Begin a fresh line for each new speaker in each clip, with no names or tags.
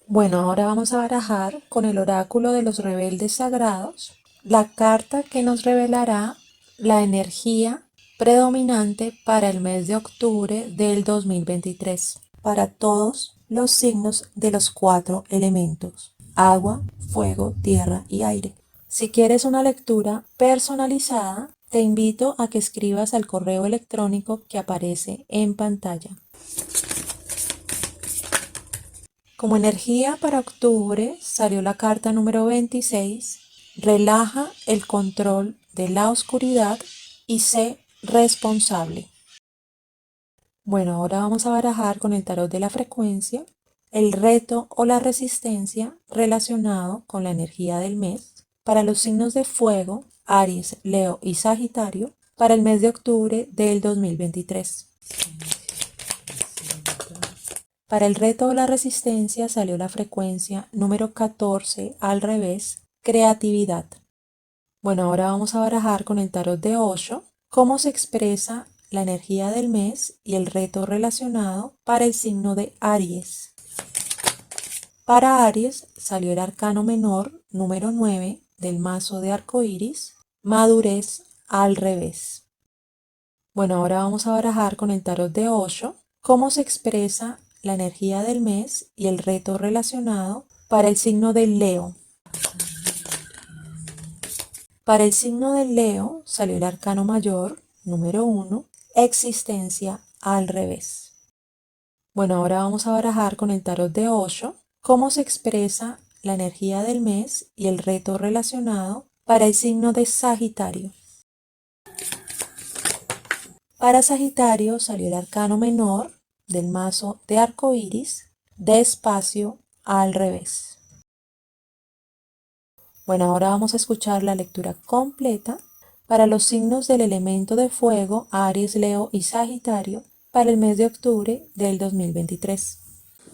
Bueno, ahora vamos a barajar con el oráculo de los rebeldes sagrados la carta que nos revelará la energía predominante para el mes de octubre del 2023 para todos los signos de los 4 elementos: agua, fuego, tierra y aire. Si quieres una lectura personalizada, te invito a que escribas al correo electrónico que aparece en pantalla. Como energía para octubre salió la carta número 26: relaja el control de la oscuridad y sé responsable. Bueno, ahora vamos a barajar con el tarot de la frecuencia el reto o la resistencia relacionado con la energía del mes para los signos de fuego, Aries, Leo y Sagitario para el mes de octubre del 2023. Para el reto o la resistencia salió la frecuencia número 14 al revés, creatividad. Bueno, ahora vamos a barajar con el tarot de Osho cómo se expresa la energía del mes y el reto relacionado para el signo de Aries. Para Aries salió el arcano menor número 9 del mazo de arcoíris, madurez al revés. Bueno, ahora vamos a barajar con el tarot de Osho cómo se expresa la energía del mes y el reto relacionado para el signo de Leo. Para el signo de Leo salió el arcano mayor número 1, existencia al revés. Bueno, ahora vamos a barajar con el tarot de Osho cómo se expresa la energía del mes y el reto relacionado para el signo de Sagitario. Para Sagitario salió el arcano menor del mazo de arcoíris, despacio al revés. Bueno, ahora vamos a escuchar la lectura completa para los signos del elemento de fuego, Aries, Leo y Sagitario, para el mes de octubre del 2023.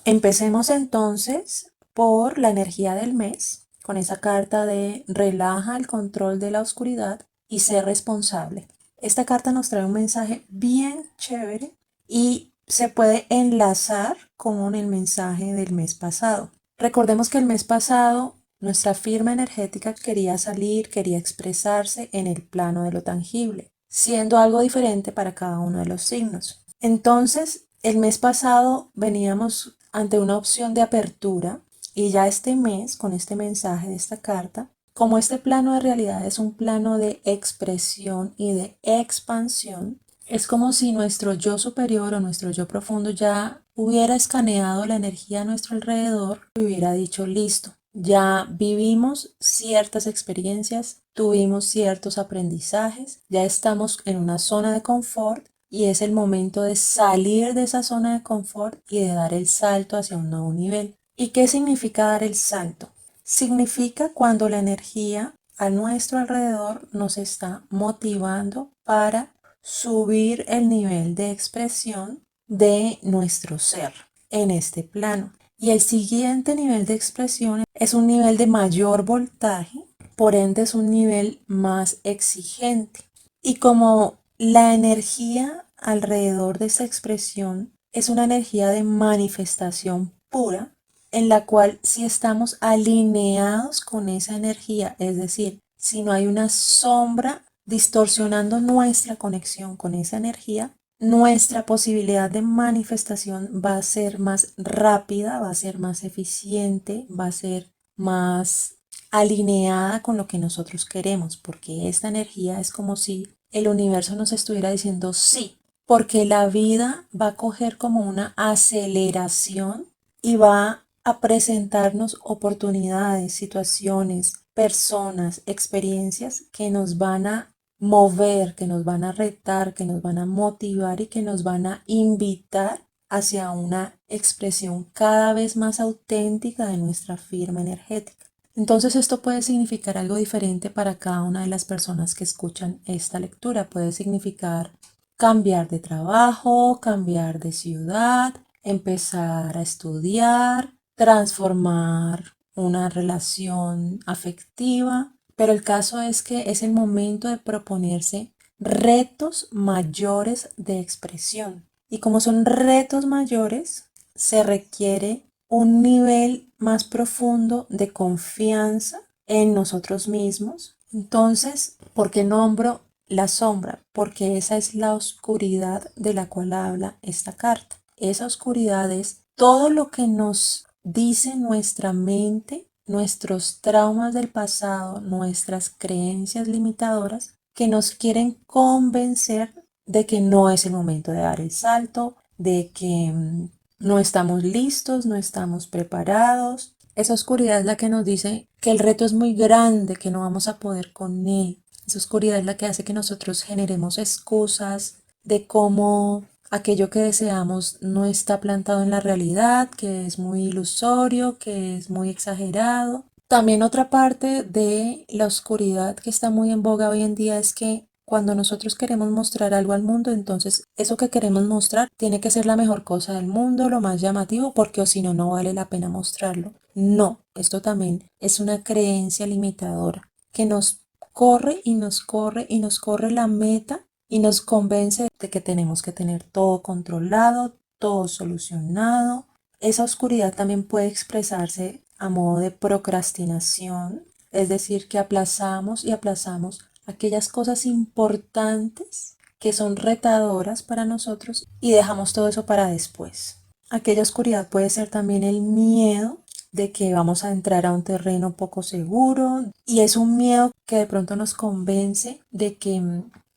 Empecemos entonces por la energía del mes, con esa carta de relaja el control de la oscuridad y sé responsable. Esta carta nos trae un mensaje bien chévere y se puede enlazar con el mensaje del mes pasado. Recordemos que el mes pasado nuestra firma energética quería salir, quería expresarse en el plano de lo tangible, siendo algo diferente para cada uno de los signos. Entonces, el mes pasado veníamos ante una opción de apertura y ya este mes, con este mensaje de esta carta, como este plano de realidad es un plano de expresión y de expansión, es como si nuestro yo superior o nuestro yo profundo ya hubiera escaneado la energía a nuestro alrededor y hubiera dicho: listo, ya vivimos ciertas experiencias, tuvimos ciertos aprendizajes, ya estamos en una zona de confort y es el momento de salir de esa zona de confort y de dar el salto hacia un nuevo nivel. ¿Y qué significa dar el salto? Significa cuando la energía a nuestro alrededor nos está motivando para subir el nivel de expresión de nuestro ser en este plano. Y el siguiente nivel de expresión es un nivel de mayor voltaje, por ende es un nivel más exigente. Y como la energía alrededor de esa expresión es una energía de manifestación pura, en la cual si estamos alineados con esa energía, es decir, si no hay una sombra distorsionando nuestra conexión con esa energía, nuestra posibilidad de manifestación va a ser más rápida, va a ser más eficiente, va a ser más alineada con lo que nosotros queremos, porque esta energía es como si el universo nos estuviera diciendo sí, porque la vida va a coger como una aceleración y va a presentarnos oportunidades, situaciones, personas, experiencias que nos van a mover, que nos van a retar, que nos van a motivar y que nos van a invitar hacia una expresión cada vez más auténtica de nuestra firma energética. Entonces esto puede significar algo diferente para cada una de las personas que escuchan esta lectura. Puede significar cambiar de trabajo, cambiar de ciudad, empezar a estudiar, transformar una relación afectiva, pero el caso es que es el momento de proponerse retos mayores de expresión. Y como son retos mayores, se requiere un nivel más profundo de confianza en nosotros mismos. Entonces, ¿por qué nombro la sombra? Porque esa es la oscuridad de la cual habla esta carta. Esa oscuridad es todo lo que nos dice nuestra mente, nuestros traumas del pasado, nuestras creencias limitadoras que nos quieren convencer de que no es el momento de dar el salto, de que no estamos listos, no estamos preparados. Esa oscuridad es la que nos dice que el reto es muy grande, que no vamos a poder con él. Esa oscuridad es la que hace que nosotros generemos excusas de cómo aquello que deseamos no está plantado en la realidad, que es muy ilusorio, que es muy exagerado. También otra parte de la oscuridad que está muy en boga hoy en día es que cuando nosotros queremos mostrar algo al mundo, entonces eso que queremos mostrar tiene que ser la mejor cosa del mundo, lo más llamativo, porque o si no, no vale la pena mostrarlo. No, esto también es una creencia limitadora que nos corre y nos corre y nos corre la meta y nos convence de que tenemos que tener todo controlado, todo solucionado. Esa oscuridad también puede expresarse a modo de procrastinación, es decir, que aplazamos y aplazamos aquellas cosas importantes que son retadoras para nosotros y dejamos todo eso para después. Aquella oscuridad puede ser también el miedo de que vamos a entrar a un terreno poco seguro y es un miedo que de pronto nos convence de que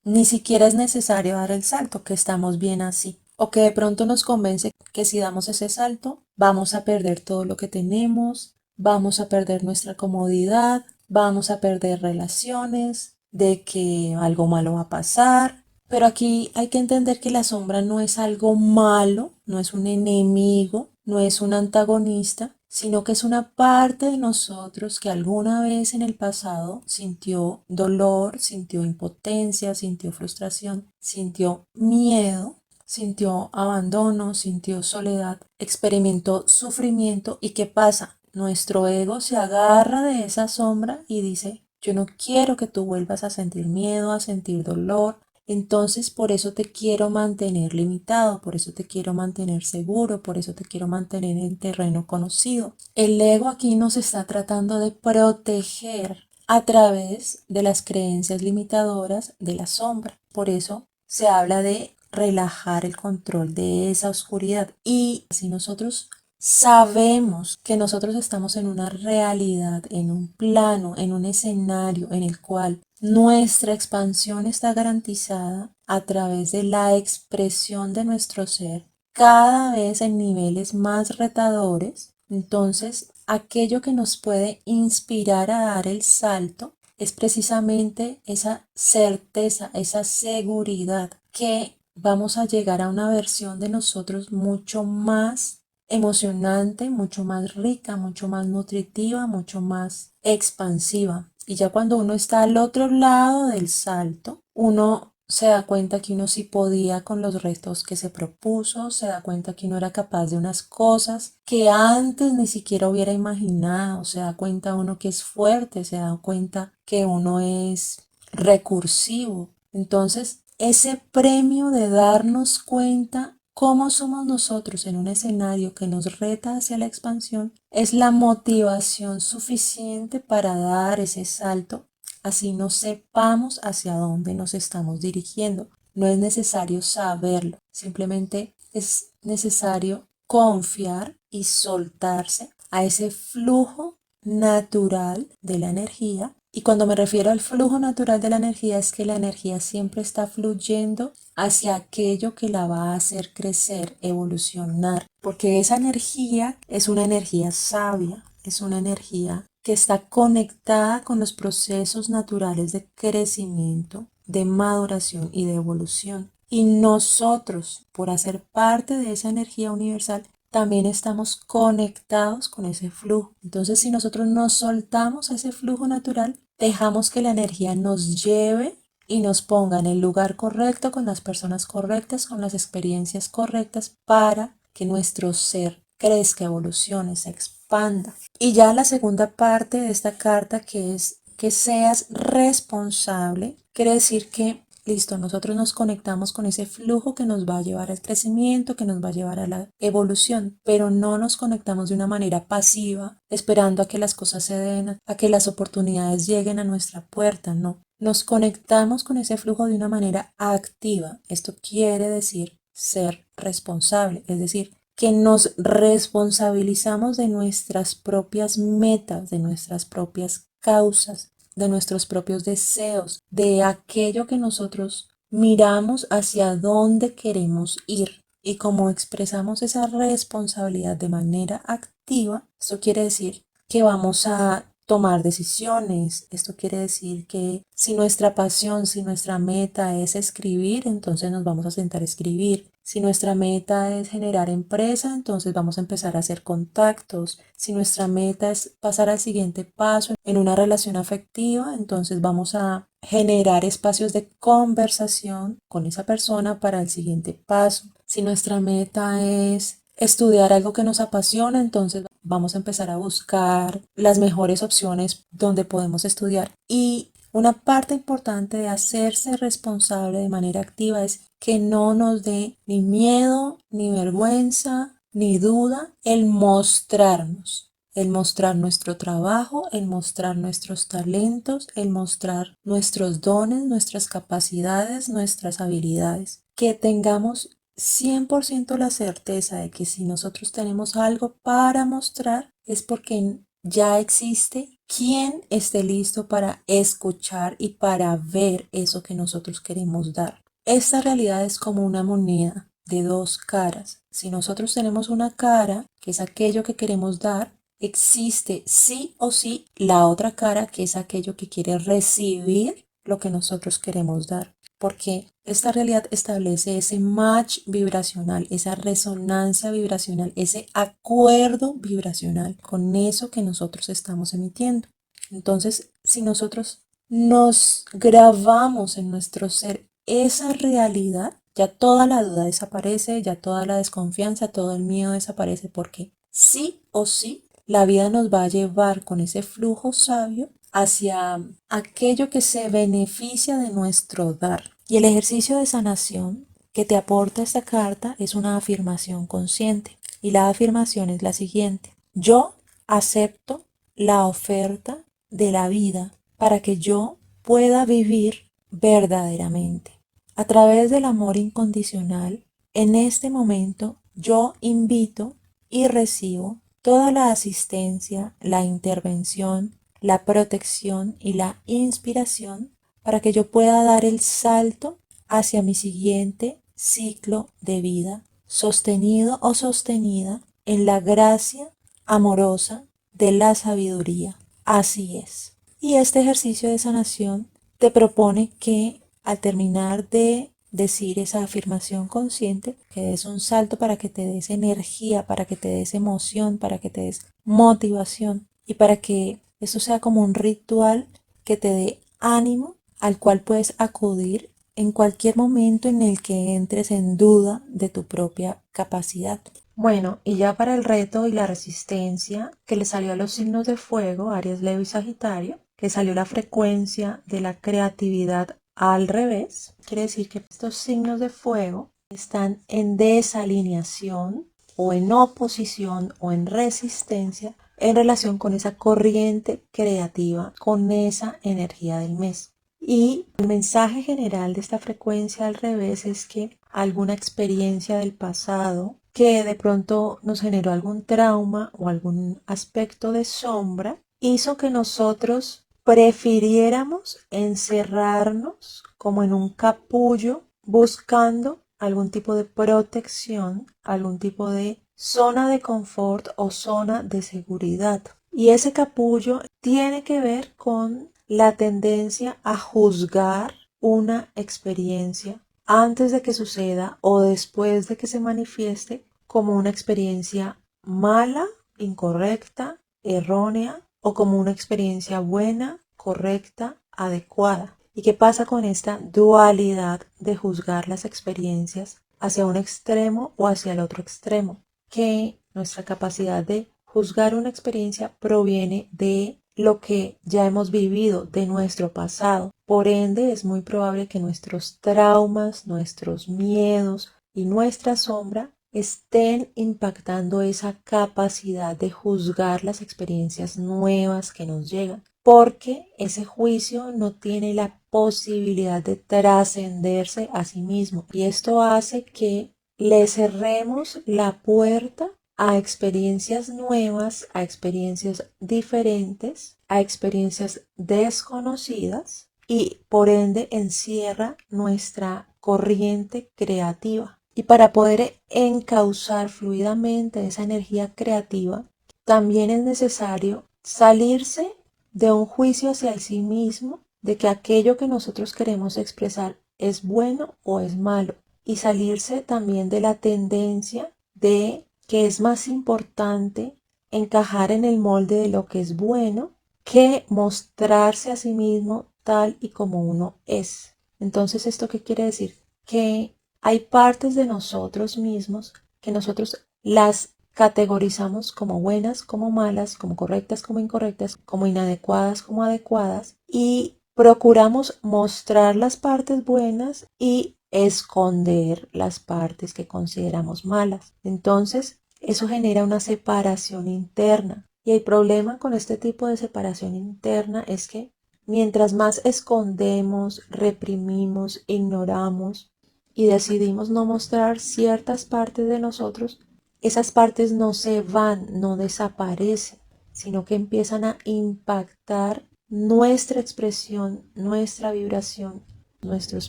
ni siquiera es necesario dar el salto, que estamos bien así. O que de pronto nos convence que si damos ese salto vamos a perder todo lo que tenemos, vamos a perder nuestra comodidad, vamos a perder relaciones, de que algo malo va a pasar. Pero aquí hay que entender que la sombra no es algo malo, no es un enemigo, no es un antagonista, sino que es una parte de nosotros que alguna vez en el pasado sintió dolor, sintió impotencia, sintió frustración, sintió miedo, sintió abandono, sintió soledad, experimentó sufrimiento. ¿Y qué pasa? Nuestro ego se agarra de esa sombra y dice, yo no quiero que tú vuelvas a sentir miedo, a sentir dolor. Entonces por eso te quiero mantener limitado, por eso te quiero mantener seguro, por eso te quiero mantener en terreno conocido. El ego aquí nos está tratando de proteger a través de las creencias limitadoras de la sombra. Por eso se habla de relajar el control de esa oscuridad. Y si nosotros sabemos que nosotros estamos en una realidad, en un plano, en un escenario en el cual nuestra expansión está garantizada a través de la expresión de nuestro ser, cada vez en niveles más retadores, entonces aquello que nos puede inspirar a dar el salto es precisamente esa certeza, esa seguridad que vamos a llegar a una versión de nosotros mucho más emocionante, mucho más rica, mucho más nutritiva, mucho más expansiva. Y ya cuando uno está al otro lado del salto, uno se da cuenta que uno sí podía con los retos que se propuso, se da cuenta que uno era capaz de unas cosas que antes ni siquiera hubiera imaginado, se da cuenta uno que es fuerte, se da cuenta que uno es recursivo. Entonces, ese premio de darnos cuenta cómo somos nosotros en un escenario que nos reta hacia la expansión es la motivación suficiente para dar ese salto, así no sepamos hacia dónde nos estamos dirigiendo. No es necesario saberlo, simplemente es necesario confiar y soltarse a ese flujo natural de la energía. Y cuando me refiero al flujo natural de la energía es que la energía siempre está fluyendo hacia aquello que la va a hacer crecer, evolucionar, porque esa energía es una energía sabia, es una energía que está conectada con los procesos naturales de crecimiento, de maduración y de evolución. Y nosotros, por hacer parte de esa energía universal, también estamos conectados con ese flujo. Entonces, si nosotros nos soltamos a ese flujo natural, dejamos que la energía nos lleve y nos ponga en el lugar correcto, con las personas correctas, con las experiencias correctas para que nuestro ser crezca, evolucione, se expanda. Y ya la segunda parte de esta carta, que es que seas responsable, quiere decir que listo, nosotros nos conectamos con ese flujo que nos va a llevar al crecimiento, que nos va a llevar a la evolución, pero no nos conectamos de una manera pasiva, esperando a que las cosas se den, a que las oportunidades lleguen a nuestra puerta, no. Nos conectamos con ese flujo de una manera activa. Esto quiere decir ser responsable, es decir, que nos responsabilizamos de nuestras propias metas, de nuestras propias causas, de nuestros propios deseos, de aquello que nosotros miramos hacia dónde queremos ir. Y como expresamos esa responsabilidad de manera activa, esto quiere decir que vamos a tomar decisiones. Esto quiere decir que si nuestra pasión, si nuestra meta es escribir, entonces nos vamos a sentar a escribir. Si nuestra meta es generar empresa, entonces vamos a empezar a hacer contactos. Si nuestra meta es pasar al siguiente paso en una relación afectiva, entonces vamos a generar espacios de conversación con esa persona para el siguiente paso. Si nuestra meta es estudiar algo que nos apasiona, entonces vamos a empezar a buscar las mejores opciones donde podemos estudiar. Y una parte importante de hacerse responsable de manera activa es que no nos dé ni miedo, ni vergüenza, ni duda el mostrarnos. El mostrar nuestro trabajo, el mostrar nuestros talentos, el mostrar nuestros dones, nuestras capacidades, nuestras habilidades. Que tengamos 100% la certeza de que si nosotros tenemos algo para mostrar es porque ya existe quien esté listo para escuchar y para ver eso que nosotros queremos dar. Esta realidad es como una moneda de dos caras. Si nosotros tenemos una cara, que es aquello que queremos dar, existe sí o sí la otra cara, que es aquello que quiere recibir lo que nosotros queremos dar. Porque esta realidad establece ese match vibracional, esa resonancia vibracional, ese acuerdo vibracional con eso que nosotros estamos emitiendo. Entonces, si nosotros nos grabamos en nuestro ser esa realidad, ya toda la duda desaparece, ya toda la desconfianza, todo el miedo desaparece, porque sí o sí la vida nos va a llevar con ese flujo sabio hacia aquello que se beneficia de nuestro dar. Y el ejercicio de sanación que te aporta esta carta es una afirmación consciente. Y la afirmación es la siguiente: yo acepto la oferta de la vida para que yo pueda vivir verdaderamente. A través del amor incondicional, en este momento yo invito y recibo toda la asistencia, la intervención, la protección y la inspiración para que yo pueda dar el salto hacia mi siguiente ciclo de vida, sostenido o sostenida en la gracia amorosa de la sabiduría. Así es. Y este ejercicio de sanación te propone que al terminar de decir esa afirmación consciente, que des un salto para que te des energía, para que te des emoción, para que te des motivación y para que eso sea como un ritual que te dé ánimo al cual puedes acudir en cualquier momento en el que entres en duda de tu propia capacidad. Bueno, y ya para el reto y la resistencia que le salió a los signos de fuego, Aries, Leo y Sagitario, que salió la frecuencia de la creatividad al revés, quiere decir que estos signos de fuego están en desalineación o en oposición o en resistencia en relación con esa corriente creativa, con esa energía del mes. Y el mensaje general de esta frecuencia al revés es que alguna experiencia del pasado que de pronto nos generó algún trauma o algún aspecto de sombra hizo que nosotros prefiriéramos encerrarnos como en un capullo buscando algún tipo de protección, algún tipo de zona de confort o zona de seguridad. Y ese capullo tiene que ver con la tendencia a juzgar una experiencia antes de que suceda o después de que se manifieste como una experiencia mala, incorrecta, errónea o como una experiencia buena, correcta, adecuada. ¿Y qué pasa con esta dualidad de juzgar las experiencias hacia un extremo o hacia el otro extremo? Que nuestra capacidad de juzgar una experiencia proviene de lo que ya hemos vivido, de nuestro pasado. Por ende, es muy probable que nuestros traumas, nuestros miedos y nuestra sombra estén impactando esa capacidad de juzgar las experiencias nuevas que nos llegan, porque ese juicio no tiene la posibilidad de trascenderse a sí mismo, y esto hace que le cerremos la puerta a experiencias nuevas, a experiencias diferentes, a experiencias desconocidas, y por ende encierra nuestra corriente creativa. Y para poder encauzar fluidamente esa energía creativa, también es necesario salirse de un juicio hacia el sí mismo, de que aquello que nosotros queremos expresar es bueno o es malo, y salirse también de la tendencia de que es más importante encajar en el molde de lo que es bueno que mostrarse a sí mismo tal y como uno es. Entonces, ¿esto qué quiere decir? Que hay partes de nosotros mismos que nosotros las categorizamos como buenas, como malas, como correctas, como incorrectas, como inadecuadas, como adecuadas, y procuramos mostrar las partes buenas y esconder las partes que consideramos malas. Entonces, eso genera una separación interna. Y el problema con este tipo de separación interna es que mientras más escondemos, reprimimos, ignoramos y decidimos no mostrar ciertas partes de nosotros, esas partes no se van, no desaparecen, sino que empiezan a impactar nuestra expresión, nuestra vibración, nuestros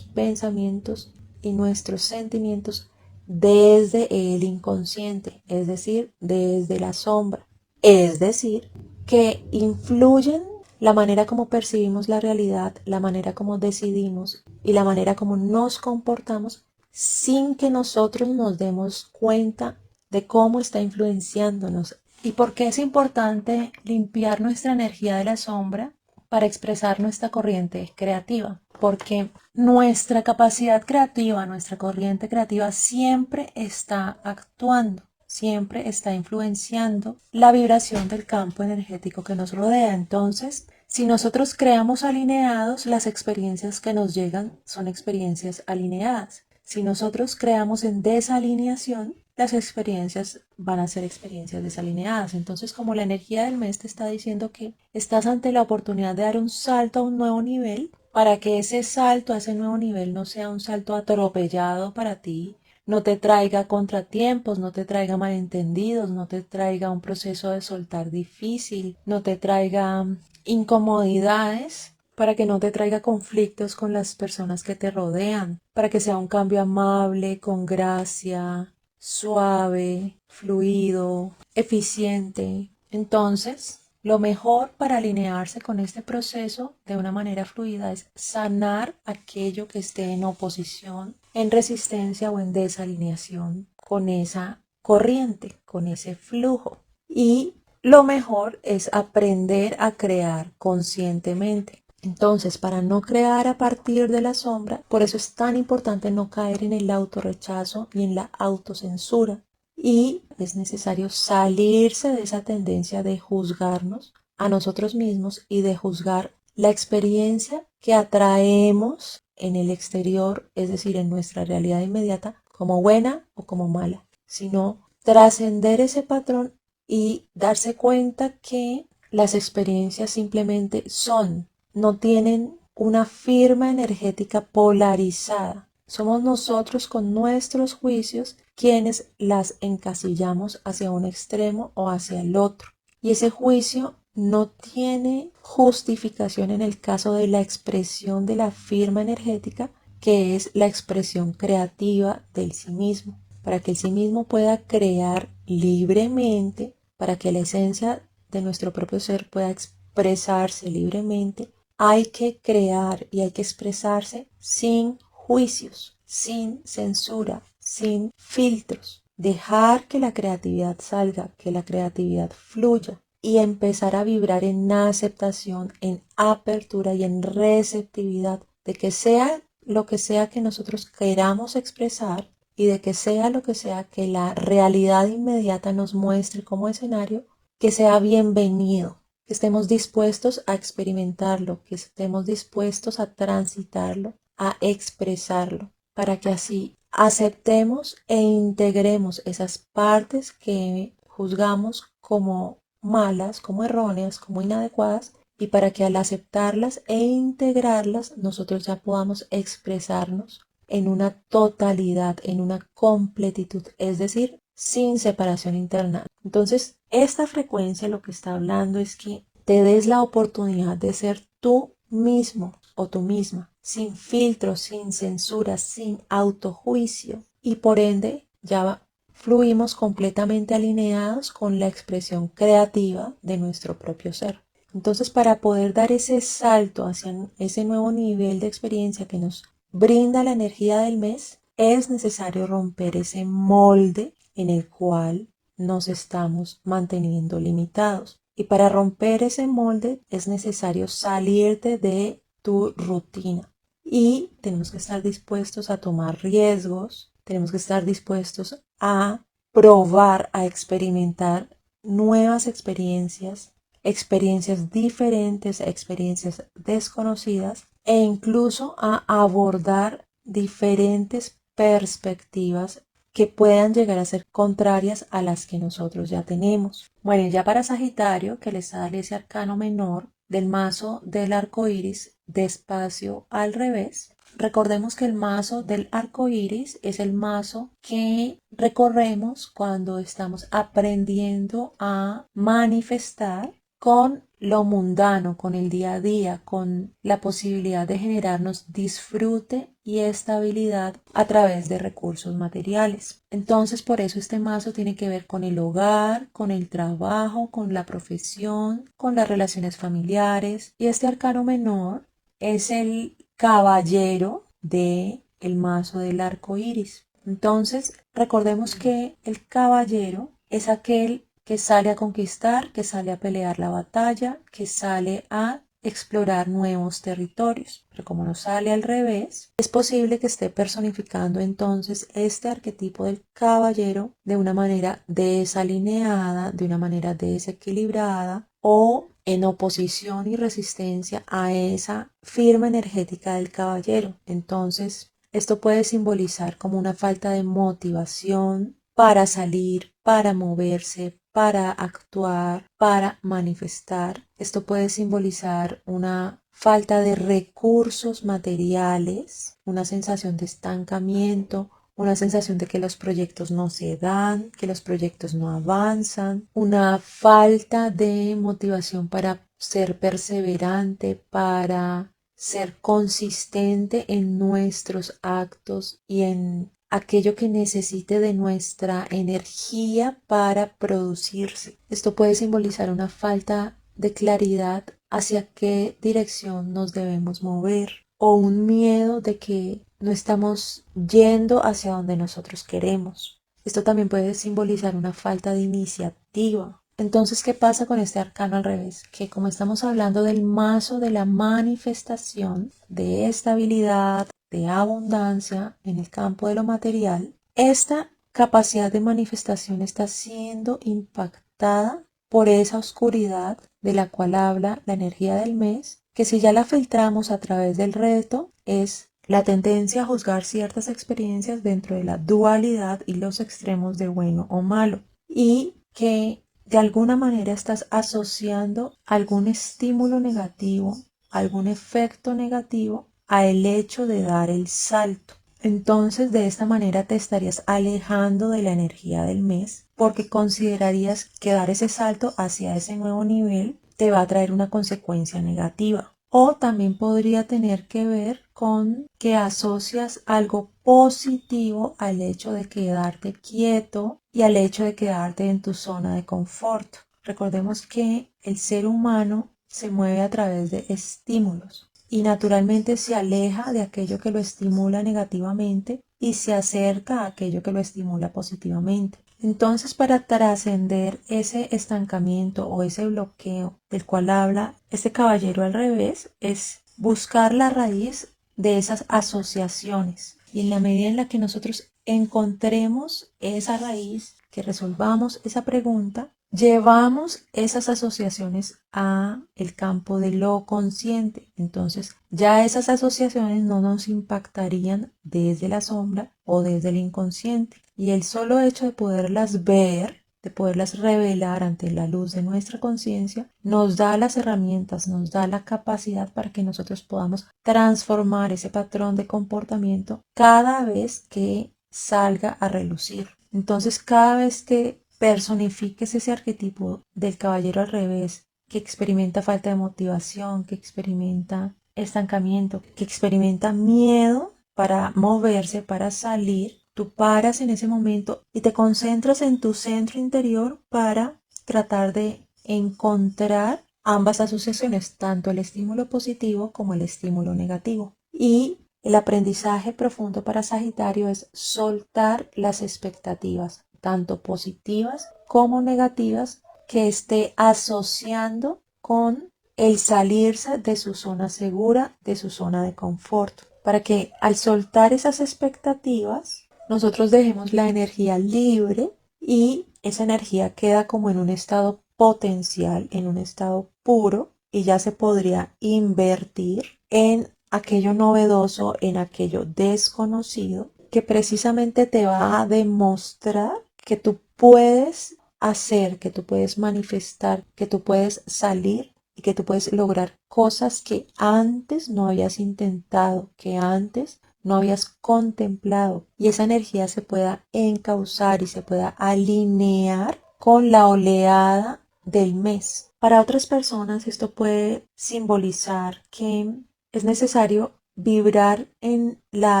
pensamientos y nuestros sentimientos desde el inconsciente, es decir, desde la sombra. Es decir, que influyen la manera como percibimos la realidad, la manera como decidimos y la manera como nos comportamos sin que nosotros nos demos cuenta de cómo está influenciándonos. ¿Y por qué es importante limpiar nuestra energía de la sombra para expresar nuestra corriente creativa? Porque nuestra capacidad creativa, nuestra corriente creativa siempre está actuando, siempre está influenciando la vibración del campo energético que nos rodea. Entonces, si nosotros creamos alineados, las experiencias que nos llegan son experiencias alineadas. Si nosotros creamos en desalineación, las experiencias van a ser experiencias desalineadas. Entonces, como la energía del mes te está diciendo que estás ante la oportunidad de dar un salto a un nuevo nivel, para que ese salto a ese nuevo nivel no sea un salto atropellado para ti, no te traiga contratiempos, no te traiga malentendidos, no te traiga un proceso de soltar difícil, no te traiga incomodidades, para que no te traiga conflictos con las personas que te rodean, para que sea un cambio amable, con gracia, suave, fluido, eficiente. Entonces, lo mejor para alinearse con este proceso de una manera fluida es sanar aquello que esté en oposición, en resistencia o en desalineación con esa corriente, con ese flujo. Y lo mejor es aprender a crear conscientemente. Entonces, para no crear a partir de la sombra, por eso es tan importante no caer en el autorrechazo y en la autocensura. Y es necesario salirse de esa tendencia de juzgarnos a nosotros mismos y de juzgar la experiencia que atraemos en el exterior, es decir, en nuestra realidad inmediata, como buena o como mala, sino trascender ese patrón y darse cuenta que las experiencias simplemente son, no tienen una firma energética polarizada. Somos nosotros con nuestros juicios quienes las encasillamos hacia un extremo o hacia el otro. Y ese juicio no tiene justificación en el caso de la expresión de la firma energética, que es la expresión creativa del sí mismo. Para que el sí mismo pueda crear libremente, para que la esencia de nuestro propio ser pueda expresarse libremente, hay que crear y hay que expresarse sin juicios, sin censura, sin filtros. Dejar que la creatividad salga, que la creatividad fluya y empezar a vibrar en aceptación, en apertura y en receptividad de que sea lo que sea que nosotros queramos expresar y de que sea lo que sea que la realidad inmediata nos muestre como escenario, que sea bienvenido, que estemos dispuestos a experimentarlo, que estemos dispuestos a transitarlo, a expresarlo, para que así aceptemos e integremos esas partes que juzgamos como malas, como erróneas, como inadecuadas, y para que al aceptarlas e integrarlas nosotros ya podamos expresarnos en una totalidad, en una completitud, es decir, sin separación interna. Entonces, esta frecuencia lo que está hablando es que te des la oportunidad de ser tú mismo o tú misma, sin filtros, sin censura, sin autojuicio, y por ende ya fluimos completamente alineados con la expresión creativa de nuestro propio ser. Entonces, para poder dar ese salto hacia ese nuevo nivel de experiencia que nos brinda la energía del mes, es necesario romper ese molde en el cual nos estamos manteniendo limitados. Y para romper ese molde es necesario salirte de tu rutina. Y tenemos que estar dispuestos a tomar riesgos, tenemos que estar dispuestos a probar, a experimentar nuevas experiencias, experiencias diferentes, experiencias desconocidas, e incluso a abordar diferentes perspectivas que puedan llegar a ser contrarias a las que nosotros ya tenemos. Bueno, y ya para Sagitario, que le sale ese arcano menor del mazo del arco iris despacio al revés. Recordemos que el mazo del arco iris es el mazo que recorremos cuando estamos aprendiendo a manifestar con lo mundano, con el día a día, con la posibilidad de generarnos disfrute y estabilidad a través de recursos materiales. Entonces, por eso este mazo tiene que ver con el hogar, con el trabajo, con la profesión, con las relaciones familiares. Y este arcano menor es el caballero de el mazo del arco iris. Entonces, recordemos que el caballero es aquel que sale a conquistar, que sale a pelear la batalla, que sale a explorar nuevos territorios. Pero como no sale al revés, es posible que esté personificando entonces este arquetipo del caballero de una manera desalineada, de una manera desequilibrada o en oposición y resistencia a esa firma energética del caballero. Entonces, esto puede simbolizar como una falta de motivación para salir, para moverse, para actuar, para manifestar. Esto puede simbolizar una falta de recursos materiales, una sensación de estancamiento, una sensación de que los proyectos no se dan, que los proyectos no avanzan, una falta de motivación para ser perseverante, para ser consistente en nuestros actos y en aquello que necesite de nuestra energía para producirse. Esto puede simbolizar una falta de claridad hacia qué dirección nos debemos mover o un miedo de que no estamos yendo hacia donde nosotros queremos. Esto también puede simbolizar una falta de iniciativa. Entonces, ¿qué pasa con este arcano al revés? Que como estamos hablando del mazo de la manifestación, de estabilidad, de abundancia en el campo de lo material, esta capacidad de manifestación está siendo impactada por esa oscuridad de la cual habla la energía del mes, que si ya la filtramos a través del reto, es la tendencia a juzgar ciertas experiencias dentro de la dualidad y los extremos de bueno o malo, y que de alguna manera estás asociando algún estímulo negativo, algún efecto negativo a el hecho de dar el salto. Entonces, de esta manera te estarías alejando de la energía del mes porque considerarías que dar ese salto hacia ese nuevo nivel te va a traer una consecuencia negativa. O también podría tener que ver con que asocias algo positivo al hecho de quedarte quieto y al hecho de quedarte en tu zona de confort. Recordemos que el ser humano se mueve a través de estímulos y naturalmente se aleja de aquello que lo estimula negativamente y se acerca a aquello que lo estimula positivamente. Entonces, para trascender ese estancamiento o ese bloqueo del cual habla este caballero al revés, es buscar la raíz de esas asociaciones. Y en la medida en la que nosotros encontremos esa raíz, que resolvamos esa pregunta, llevamos esas asociaciones a el campo de lo consciente. Entonces, ya esas asociaciones no nos impactarían desde la sombra o desde el inconsciente. Y el solo hecho de poderlas ver, de poderlas revelar ante la luz de nuestra conciencia, nos da las herramientas, nos da la capacidad para que nosotros podamos transformar ese patrón de comportamiento cada vez que salga a relucir. Entonces, cada vez que personifiques ese arquetipo del caballero al revés, que experimenta falta de motivación, que experimenta estancamiento, que experimenta miedo para moverse, para salir, tú paras en ese momento y te concentras en tu centro interior para tratar de encontrar ambas asociaciones, tanto el estímulo positivo como el estímulo negativo. Y el aprendizaje profundo para Sagitario es soltar las expectativas, tanto positivas como negativas, que esté asociando con el salirse de su zona segura, de su zona de confort, para que al soltar esas expectativas, nosotros dejemos la energía libre y esa energía queda como en un estado potencial, en un estado puro, y ya se podría invertir en aquello novedoso, en aquello desconocido, que precisamente te va a demostrar que tú puedes hacer, que tú puedes manifestar, que tú puedes salir y que tú puedes lograr cosas que antes no habías intentado, que antes no habías contemplado, y esa energía se pueda encauzar y se pueda alinear con la oleada del mes. Para otras personas esto puede simbolizar que es necesario vibrar en la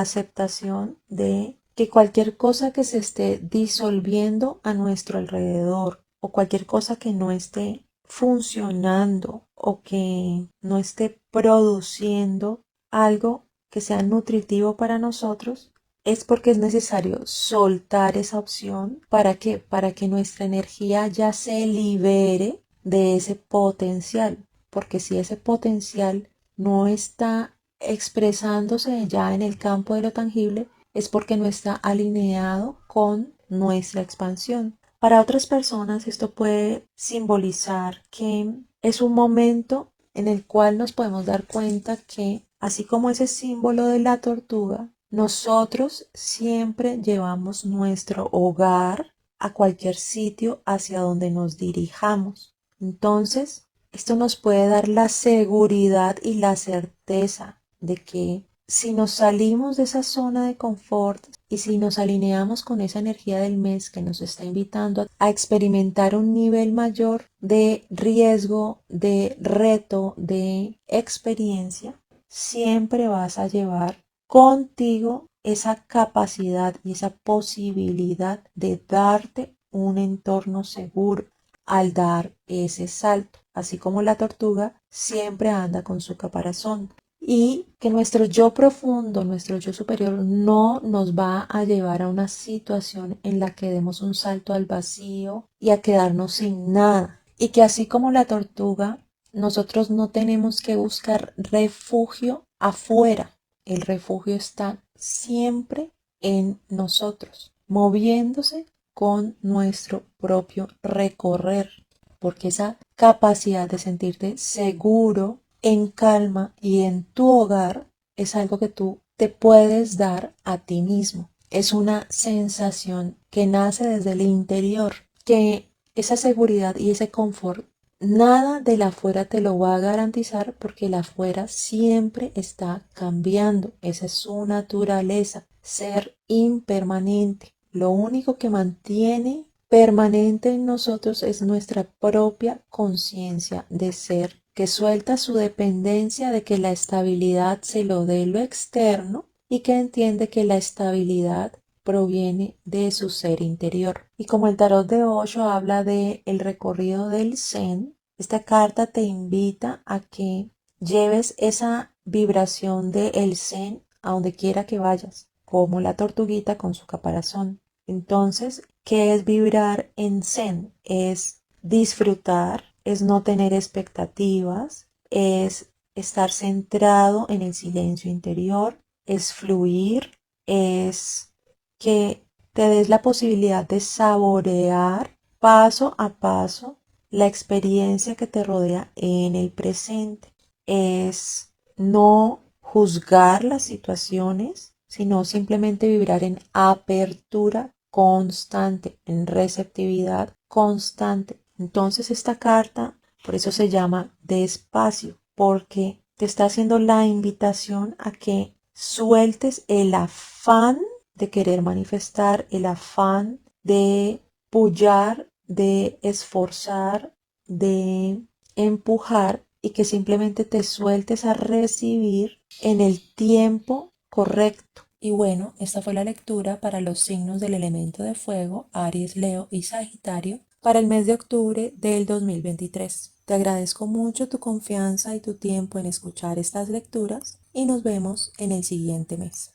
aceptación de que cualquier cosa que se esté disolviendo a nuestro alrededor, o cualquier cosa que no esté funcionando o que no esté produciendo algo que sea nutritivo para nosotros, es porque es necesario soltar esa opción. ¿Para qué? Para que nuestra energía ya se libere de ese potencial. Porque si ese potencial no está expresándose ya en el campo de lo tangible, es porque no está alineado con nuestra expansión. Para otras personas esto puede simbolizar que es un momento en el cual nos podemos dar cuenta que, así como ese símbolo de la tortuga, nosotros siempre llevamos nuestro hogar a cualquier sitio hacia donde nos dirijamos. Entonces, esto nos puede dar la seguridad y la certeza de que si nos salimos de esa zona de confort y si nos alineamos con esa energía del mes que nos está invitando a experimentar un nivel mayor de riesgo, de reto, de experiencia, siempre vas a llevar contigo esa capacidad y esa posibilidad de darte un entorno seguro al dar ese salto, así como la tortuga siempre anda con su caparazón. Y que nuestro yo profundo, nuestro yo superior, no nos va a llevar a una situación en la que demos un salto al vacío y a quedarnos sin nada. Y que así como la tortuga, nosotros no tenemos que buscar refugio afuera. El refugio está siempre en nosotros, moviéndose con nuestro propio recorrer, porque esa capacidad de sentirte seguro, en calma y en tu hogar es algo que tú te puedes dar a ti mismo. Es una sensación que nace desde el interior, que esa seguridad y ese confort, nada de la afuera te lo va a garantizar, porque el afuera siempre está cambiando. Esa es su naturaleza, ser impermanente. Lo único que mantiene permanente en nosotros es nuestra propia conciencia de ser, que suelta su dependencia de que la estabilidad se lo dé lo externo y que entiende que la estabilidad proviene de su ser interior. Y como el tarot de Osho habla de el recorrido del Zen, esta carta te invita a que lleves esa vibración de el Zen a donde quiera que vayas, como la tortuguita con su caparazón. Entonces, ¿qué es vibrar en Zen? Es disfrutar, es no tener expectativas, es estar centrado en el silencio interior, es fluir, es que te des la posibilidad de saborear paso a paso la experiencia que te rodea en el presente. Es no juzgar las situaciones, sino simplemente vibrar en apertura constante, en receptividad constante. Entonces esta carta, por eso se llama despacio, porque te está haciendo la invitación a que sueltes el afán de querer manifestar, el afán de pullar, de esforzar, de empujar y que simplemente te sueltes a recibir en el tiempo correcto. Y bueno, esta fue la lectura para los signos del elemento de fuego, Aries, Leo y Sagitario, para el mes de octubre del 2023. Te agradezco mucho tu confianza y tu tiempo en escuchar estas lecturas y nos vemos en el siguiente mes.